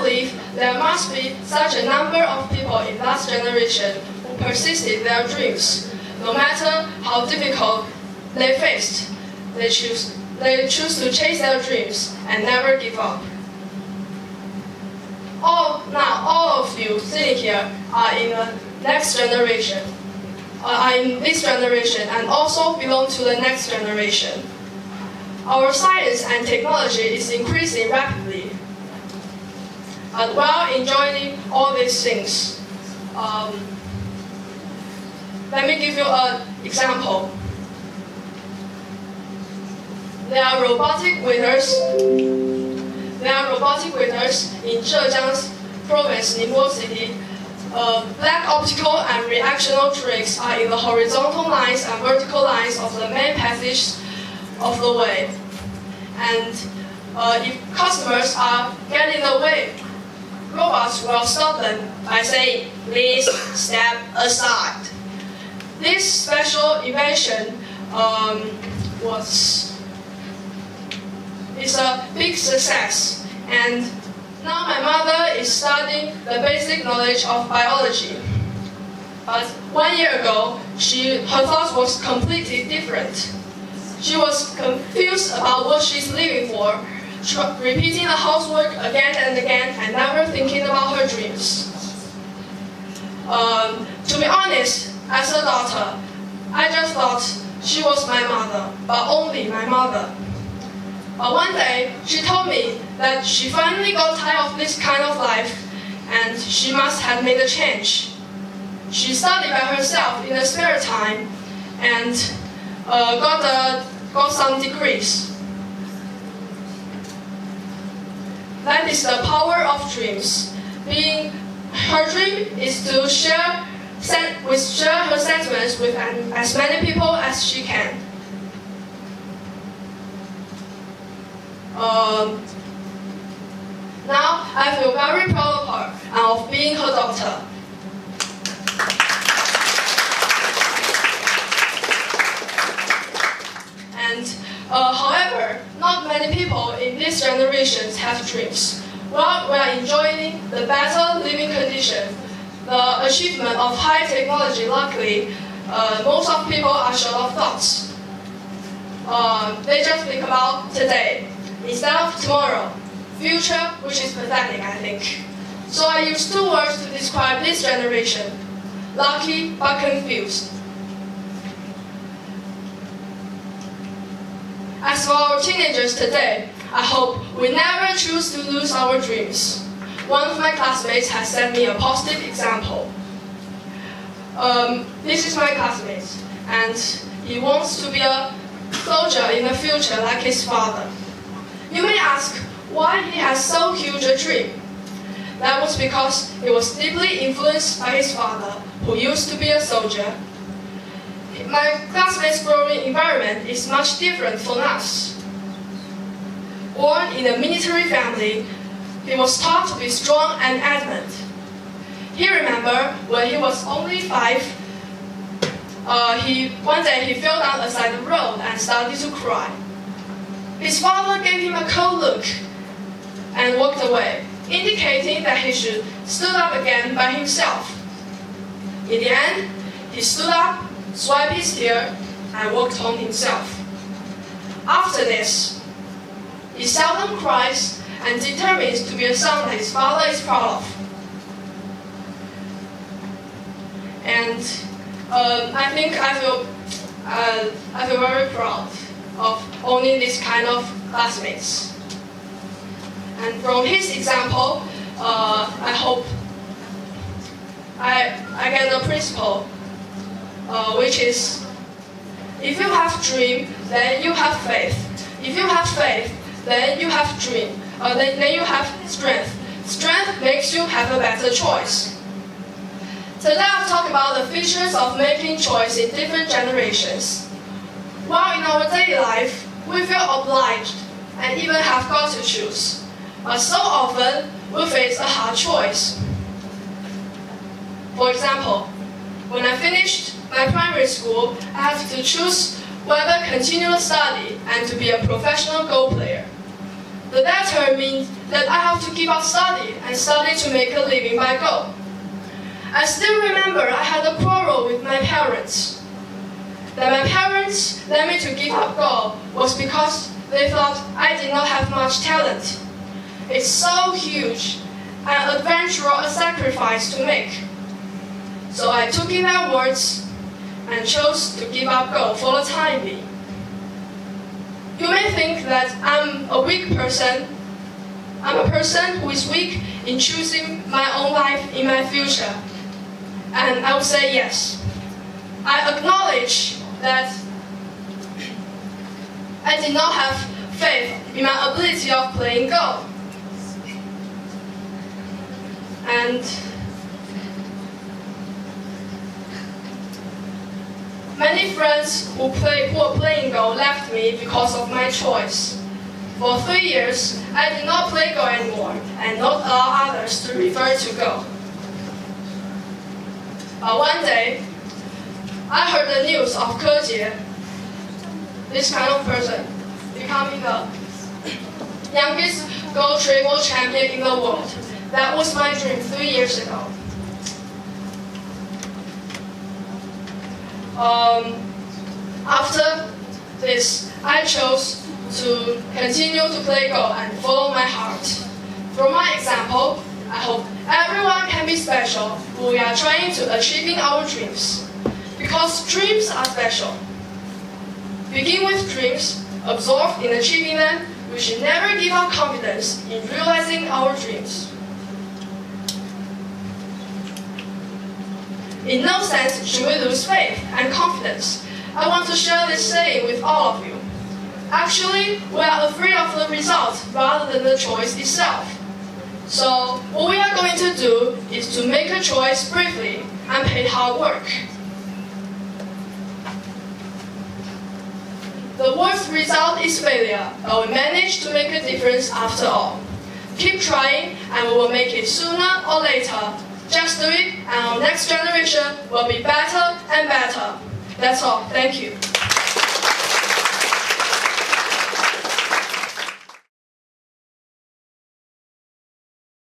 believe there must be such a number of people in that generation who persisted their dreams. No matter how difficult they faced, they choose to chase their dreams and never give up. All of you sitting here are in the next generation, are in this generation and also belong to the next generation. Our science and technology is increasing rapidly. But while enjoying all these things, let me give you an example. There are robotic waiters in Zhejiang's province, Ningbo City. Black optical and reactional tricks are in the horizontal lines and vertical lines of the main passage of the way. And if customers are getting in the way, robots will stop them by saying, "Please step aside." This special invention is a big success, and now my mother is studying the basic knowledge of biology. But 1 year ago, her thought was completely different. She was confused about what she's living for, repeating the housework again and again and never thinking about her dreams. To be honest, as a daughter, I just thought she was my mother, but only my mother. But one day, she told me that she finally got tired of this kind of life and she must have made a change. She studied by herself in the spare time and got some degrees. That is the power of dreams. Her dream is to share her sentiments with as many people as she can. Now I feel very proud of her and of being her daughter. And however, not many people in this generation have dreams. While we are enjoying the better living condition, the achievement of high technology, luckily, most of people are short of thoughts. They just think about today instead of tomorrow, future, which is pathetic, I think. So I use two words to describe this generation: lucky but confused. As for our teenagers today, I hope we never choose to lose our dreams. One of my classmates has sent me a positive example. This is my classmate, and he wants to be a soldier in the future like his father. You may ask why he has so huge a dream. That was because he was deeply influenced by his father, who used to be a soldier. My classmate's growing environment is much different from us. Born in a military family, he was taught to be strong and adamant. He remembered when he was only 5, one day he fell down aside the road and started to cry. His father gave him a cold look and walked away, indicating that he should stand up again by himself. In the end, he stood up, swiped his tear, and walked home himself. After this, he seldom cries and determines to be a son that his father is proud of. And I think I feel very proud of owning this kind of classmates. And from his example, I hope I get the principle, which is, if you have dream, then you have faith. If you have faith, then you have dream. Then you have strength. Strength makes you have a better choice. Today I'll talk about the features of making choice in different generations. While in our daily life, we feel obliged and even have got to choose. But so often, we face a hard choice. For example, when I finished my primary school, I had to choose whether continue study and to be a professional Go player. The latter means that I have to give up study and study to make a living by Go. I still remember I had a quarrel with my parents. That my parents led me to give up Go was because they thought I did not have much talent. It's so huge, an adventure or a sacrifice to make. So I took in their words and chose to give up Go for the time being. You may think that I'm a weak person. I'm a person who is weak in choosing my own life in my future. And I would say yes. I acknowledge that I did not have faith in my ability of playing Go. And many friends who were playing Go left me because of my choice. For 3 years, I did not play Go anymore and not allow others to refer to Go. One day, I heard the news of Ke Jie, this kind of person, becoming the youngest Go travel champion in the world. That was my dream 3 years ago. After this, I chose to continue to play Go and follow my heart. From my example, I hope everyone can be special when we are trying to achieving our dreams. Because dreams are special. Begin with dreams, absorbed in achieving them, we should never give up confidence in realizing our dreams. In no sense should we lose faith and confidence. I want to share this saying with all of you. Actually, we are afraid of the result rather than the choice itself. So, what we are going to do is to make a choice briefly and pay hard work. The worst result is failure, but we manage to make a difference after all. Keep trying and we will make it sooner or later. Just do it and our next generation will be better and better. That's all. Thank you.